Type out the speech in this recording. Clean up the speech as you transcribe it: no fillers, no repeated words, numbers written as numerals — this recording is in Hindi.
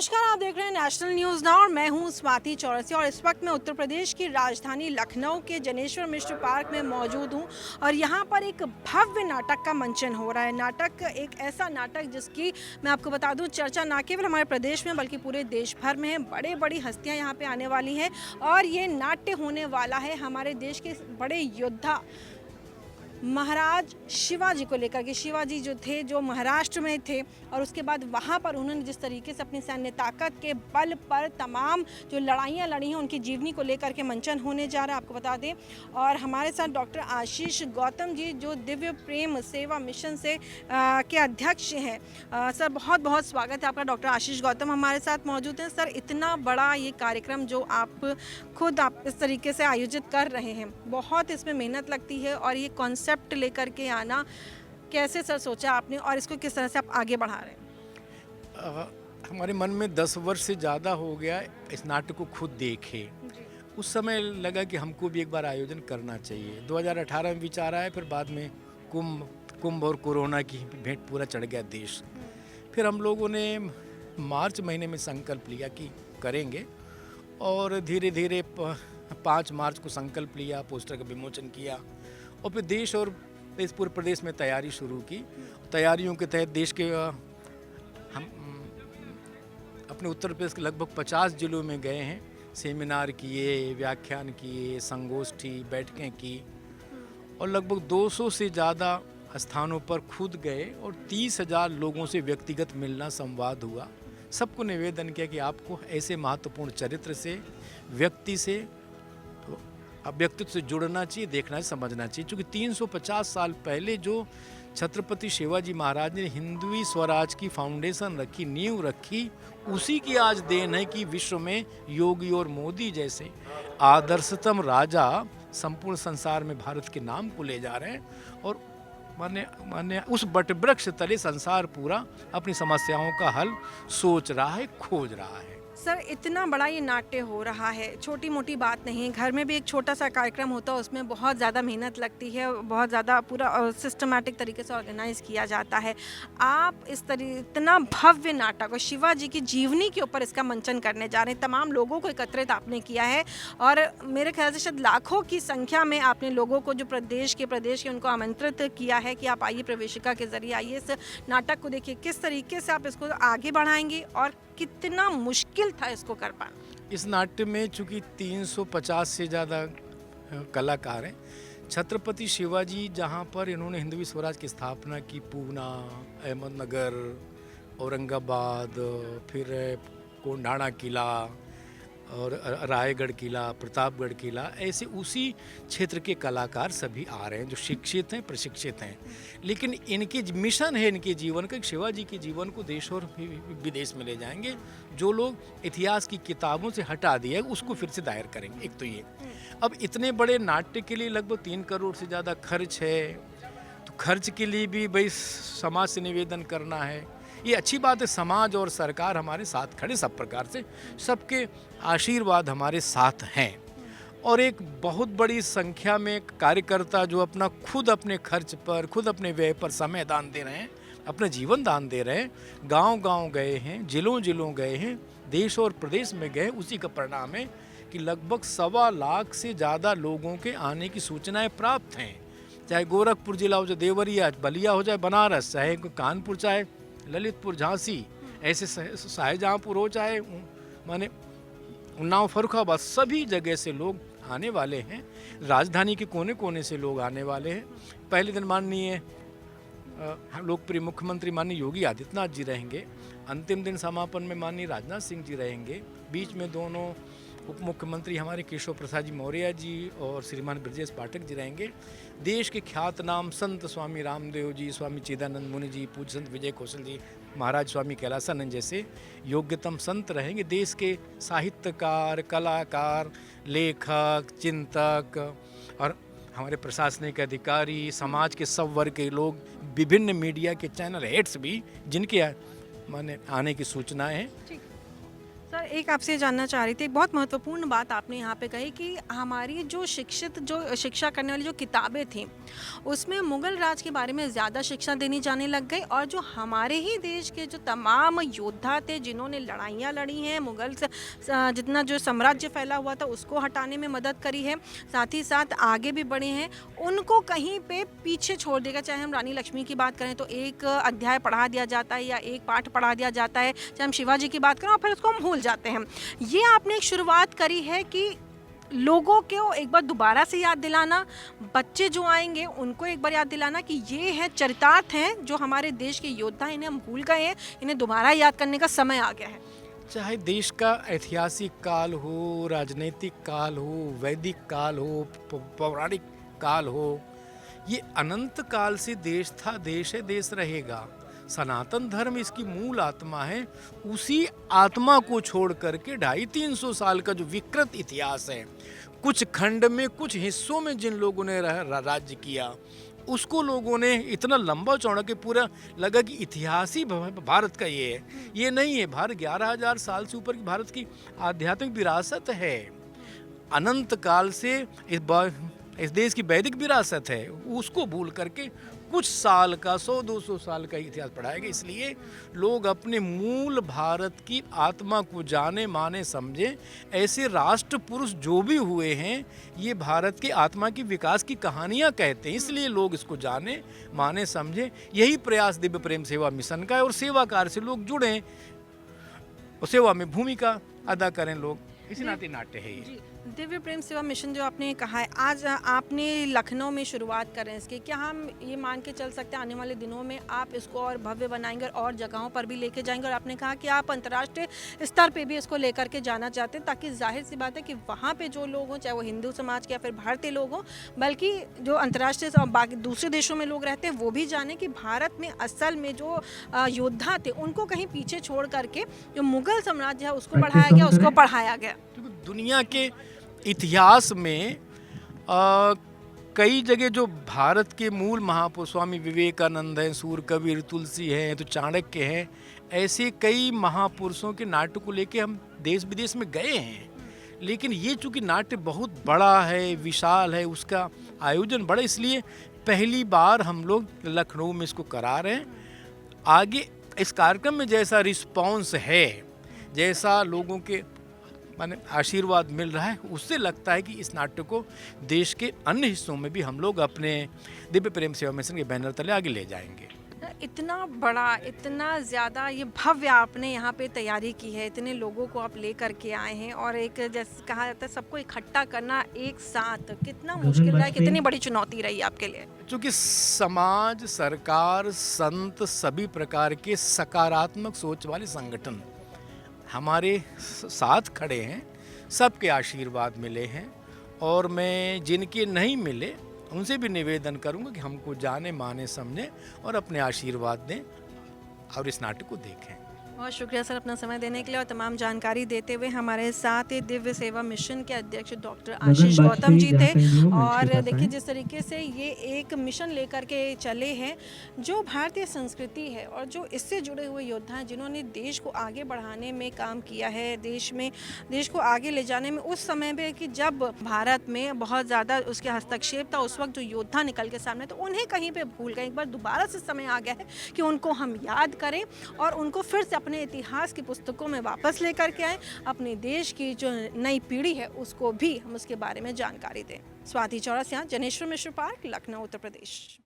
नमस्कार, आप देख रहे हैं नेशनल न्यूज़ नाउ और मैं हूं स्वाति चौरसिया और इस वक्त मैं उत्तर प्रदेश की राजधानी लखनऊ के जनेश्वर मिश्र पार्क में मौजूद हूं और यहां पर एक भव्य नाटक का मंचन हो रहा है। नाटक एक ऐसा नाटक जिसकी मैं आपको बता दूं चर्चा ना केवल हमारे प्रदेश में बल्कि पूरे देश भर में है। बड़े बड़ी हस्तियां यहां पे आने वाली हैं और ये नाट्य होने वाला है हमारे देश के बड़े योद्धा महाराज शिवाजी को लेकर के। शिवाजी जो थे, जो महाराष्ट्र में थे और उसके बाद वहाँ पर उन्होंने जिस तरीके से अपनी सैन्य ताकत के बल पर तमाम जो लड़ाइयाँ लड़ी हैं उनकी जीवनी को लेकर के मंचन होने जा रहा है, आपको बता दें। और हमारे साथ डॉक्टर आशीष गौतम जी जो दिव्य प्रेम सेवा मिशन से के अध्यक्ष हैं। सर, बहुत बहुत स्वागत है आपका। डॉक्टर आशीष गौतम हमारे साथ मौजूद हैं। सर, इतना बड़ा ये कार्यक्रम जो आप खुद इस तरीके से आयोजित कर रहे हैं, बहुत इसमें मेहनत लगती है और ये कॉन्सेप्ट लेकर के आना कैसे सर सोचा आपने और इसको किस तरह से आप आगे बढ़ा रहे हैं? हमारे मन में 10 वर्ष से ज़्यादा हो गया इस नाटक को खुद देखे। उस समय लगा कि हमको भी एक बार आयोजन करना चाहिए। 2018 में विचार आया, फिर बाद में कुंभ और कोरोना की भेंट पूरा चढ़ गया देश। फिर हम लोगों ने मार्च महीने में संकल्प लिया कि करेंगे और धीरे धीरे 5 मार्च को संकल्प लिया, पोस्टर का विमोचन किया और फिर देश और इस पूरे प्रदेश में तैयारी शुरू की। तैयारियों के तहत देश के हम अपने उत्तर प्रदेश के लगभग 50 जिलों में गए हैं, सेमिनार किए, व्याख्यान किए, संगोष्ठी बैठकें की और लगभग 200 से ज़्यादा स्थानों पर खुद गए और 30,000 लोगों से व्यक्तिगत मिलना, संवाद हुआ। सबको निवेदन किया कि आपको ऐसे महत्वपूर्ण चरित्र से, व्यक्ति से, व्यक्तित्व से जुड़ना चाहिए, देखना चाहिए, समझना चाहिए। क्योंकि 350 साल पहले जो छत्रपति शिवाजी महाराज ने हिंदवी स्वराज की फाउंडेशन रखी, नींव रखी, उसी की आज देन है कि विश्व में योगी और मोदी जैसे आदर्शतम राजा संपूर्ण संसार में भारत के नाम को ले जा रहे हैं और माने उस बटवृक्ष तले संसार पूरा अपनी समस्याओं का हल सोच रहा है, खोज रहा है। सर, इतना बड़ा ये नाट्य हो रहा है, छोटी मोटी बात नहीं है। घर में भी एक छोटा सा कार्यक्रम होता है, उसमें बहुत ज़्यादा मेहनत लगती है, बहुत ज़्यादा पूरा सिस्टमेटिक तरीके से ऑर्गेनाइज किया जाता है। आप इतना भव्य नाटक और शिवाजी की जीवनी के ऊपर इसका मंचन करने जा रहे हैं। तमाम लोगों को एकत्रित आपने किया है और मेरे ख्याल से शायद लाखों की संख्या में आपने लोगों को जो प्रदेश के उनको आमंत्रित किया है कि आप आइए, प्रवेशिका के जरिए आइए, इस नाटक को देखिए। किस तरीके से आप इसको आगे बढ़ाएंगे और कितना मुश्किल था इसको कर पाना? इस नाट्य में चूँकि 350 से ज़्यादा कलाकार हैं। छत्रपति शिवाजी जहाँ पर इन्होंने हिंदवी स्वराज की स्थापना की, पूना, अहमदनगर, औरंगाबाद, फिर कोंडाना किला और रायगढ़ किला, प्रतापगढ़ किला, ऐसे उसी क्षेत्र के कलाकार सभी आ रहे हैं जो शिक्षित हैं, प्रशिक्षित हैं। लेकिन इनके मिशन है इनके जीवन का, शिवाजी के जीवन को देश और विदेश में ले जाएंगे। जो लोग इतिहास की किताबों से हटा दिया उसको फिर से दायर करेंगे। एक तो ये, अब इतने बड़े नाट्य के लिए लगभग 3 करोड़ से ज़्यादा खर्च है, तो खर्च के लिए भी भाई समाज से निवेदन करना है। ये अच्छी बात है, समाज और सरकार हमारे साथ खड़े, सब प्रकार से सबके आशीर्वाद हमारे साथ हैं और एक बहुत बड़ी संख्या में कार्यकर्ता जो अपना खुद अपने खर्च पर, खुद अपने व्यय पर समय दान दे रहे हैं, अपना जीवन दान दे रहे हैं, गांव-गांव गए हैं, जिलों-जिलों गए हैं, देश और प्रदेश में गए। उसी का परिणाम है कि लगभग 1.25 लाख से ज़्यादा लोगों के आने की सूचनाएँ प्राप्त हैं। चाहे गोरखपुर जिला हो, चाहे देवरिया, बलिया हो, चाहे बनारस, चाहे कानपुर, चाहे ललितपुर, झांसी, ऐसे शाहजहाँपुर हो, चाहे माने उन्नाव, फर्रुखाबाद, सभी जगह से लोग आने वाले हैं। राजधानी के कोने कोने से लोग आने वाले हैं। पहले दिन माननीय लोकप्रिय मुख्यमंत्री माननीय योगी आदित्यनाथ जी रहेंगे। अंतिम दिन समापन में माननीय राजनाथ सिंह जी रहेंगे। बीच में दोनों उप मुख्यमंत्री हमारे केशव प्रसाद जी मौर्य जी और श्रीमान ब्रजेश पाठक जी रहेंगे। देश के ख्यातनाम संत स्वामी रामदेव जी, स्वामी चिदानंद मुनि जी, पूज्य संत विजय कौशल जी महाराज, स्वामी कैलासानंद जैसे योग्यतम संत रहेंगे। देश के साहित्यकार, कलाकार, लेखक, चिंतक और हमारे प्रशासनिक अधिकारी, समाज के सब वर्ग के लोग, विभिन्न मीडिया के चैनल हेड्स भी, जिनके माने आने की सूचनाएं हैं। सर एक आपसे जानना चाह रही थी, एक बहुत महत्वपूर्ण बात आपने यहाँ पे कही कि हमारी जो शिक्षा करने वाली जो किताबें थीं उसमें मुग़ल राज के बारे में ज़्यादा शिक्षा देनी जाने लग गई, और जो हमारे ही देश के जो तमाम योद्धा थे जिन्होंने लड़ाइयाँ लड़ी हैं, मुग़ल से जितना जो साम्राज्य फैला हुआ था उसको हटाने में मदद करी है, साथ ही साथ आगे भी बढ़े हैं, उनको कहीं पे पीछे छोड़ देगा। चाहे हम रानी लक्ष्मी की बात करें तो एक अध्याय पढ़ा दिया जाता है या एक पाठ पढ़ा दिया जाता है, चाहे हम शिवाजी की बात करें और फिर उसको हम भूल जाते हैं। ये आपने एक शुरुआत करी है कि लोगों को एक बार दोबारा से याद दिलाना, बच्चे जो आएंगे उनको एक बार याद दिलाना कि ये है चरितार्थ हैं जो हमारे देश के योद्धा, इन्हें हम भूल गए हैं, इन्हें दोबारा याद करने का समय आ गया है। चाहे देश का ऐतिहासिक काल हो, राजनीतिक काल हो, वैदिक काल हो, पौराणिक काल हो, ये अनंत काल से देश था, देश है, देश रहेगा। सनातन धर्म इसकी मूल आत्मा है। उसी आत्मा को छोड़ करके 250-300 साल का जो विकृत इतिहास है, कुछ खंड में, कुछ हिस्सों में जिन लोगों ने राज्य किया, उसको लोगों ने इतना लंबा चौड़ा कि पूरा लगा कि इतिहास ही भारत का ये है। ये नहीं है। भारत 11,000 साल से ऊपर की भारत की आध्यात्मिक विरासत है। अनंत काल से इस देश की वैदिक विरासत है, उसको भूल करके कुछ साल का 100-200 साल का इतिहास पढ़ाया गया। इसलिए लोग अपने मूल भारत की आत्मा को जाने माने समझें। ऐसे राष्ट्र पुरुष जो भी हुए हैं, ये भारत की आत्मा की विकास की कहानियाँ कहते हैं, इसलिए लोग इसको जाने माने समझें। यही प्रयास दिव्य प्रेम सेवा मिशन का है, और सेवा कार्य से लोग जुड़ें और सेवा में भूमिका अदा करें लोग। इसी नाते नाट्य है ये। दिव्य प्रेम सेवा मिशन जो आपने कहा है, आज आपने लखनऊ में शुरुआत कर रहे हैं इसकी, क्या हम ये मान के चल सकते हैं आने वाले दिनों में आप इसको और भव्य बनाएंगे और जगहों पर भी लेके जाएंगे? और आपने कहा कि आप अंतर्राष्ट्रीय स्तर पे भी इसको लेकर के जाना चाहते हैं, ताकि जाहिर सी बात है कि वहाँ पे जो लोग हों, चाहे वो हिंदू समाज के या फिर भारतीय लोग हों, बल्कि जो अंतर्राष्ट्रीय बाकी दूसरे देशों में लोग रहते हैं वो भी जाने कि भारत में असल में जो योद्धा थे उनको कहीं पीछे छोड़ करके जो मुग़ल साम्राज्य है उसको बढ़ाया गया, उसको पढ़ाया गया। दुनिया के इतिहास में कई जगह जो भारत के मूल महापुरुष स्वामी विवेकानंद हैं, सूर कबीर, तुलसी हैं, तो चाणक्य हैं, ऐसे कई महापुरुषों के नाट्य को लेके हम देश विदेश में गए हैं। लेकिन ये चूँकि नाट्य बहुत बड़ा है, विशाल है, उसका आयोजन बड़ा, इसलिए पहली बार हम लोग लखनऊ में इसको करा रहे हैं। आगे इस कार्यक्रम में जैसा रिस्पॉन्स है, जैसा लोगों के माने आशीर्वाद मिल रहा है, उससे लगता है कि इस नाट्य को देश के अन्य हिस्सों में भी हम लोग अपने दिव्य प्रेम सेवा मिशन के बैनर तले आगे ले जाएंगे। इतना बड़ा, इतना ज़्यादा ये भव्य आपने यहाँ पे तैयारी की है, इतने लोगों को आप ले करके आए हैं, और एक जैसे कहा जाता है सबको इकट्ठा करना एक साथ कितना मुश्किल रहा है, कितनी बड़ी चुनौती रही आपके लिए? क्योंकि समाज, सरकार, संत, सभी प्रकार के सकारात्मक सोच वाले संगठन हमारे साथ खड़े हैं, सबके आशीर्वाद मिले हैं, और मैं जिनके नहीं मिले उनसे भी निवेदन करूंगा कि हमको जाने माने समझें और अपने आशीर्वाद दें और इस नाटक को देखें। बहुत शुक्रिया सर अपना समय देने के लिए और तमाम जानकारी देते हुए। हमारे साथ ही दिव्य सेवा मिशन के अध्यक्ष डॉक्टर आशीष गौतम जी थे। और देखिए जिस तरीके से ये एक मिशन लेकर के चले हैं, जो भारतीय संस्कृति है और जो इससे जुड़े हुए योद्धा हैं जिन्होंने देश को आगे बढ़ाने में काम किया है, देश को आगे ले जाने में, उस समय में कि जब भारत में बहुत ज़्यादा उसके हस्तक्षेप था, उस वक्त जो योद्धा निकल के सामने तो उन्हें कहीं पर भूल गए। एक बार दोबारा से समय आ गया है कि उनको हम याद करें और उनको फिर से अपने इतिहास की पुस्तकों में वापस लेकर के आए। अपने देश की जो नई पीढ़ी है उसको भी हम उसके बारे में जानकारी दें। स्वाति चौरसिया, जनेश्वर मिश्र पार्क, लखनऊ, उत्तर प्रदेश।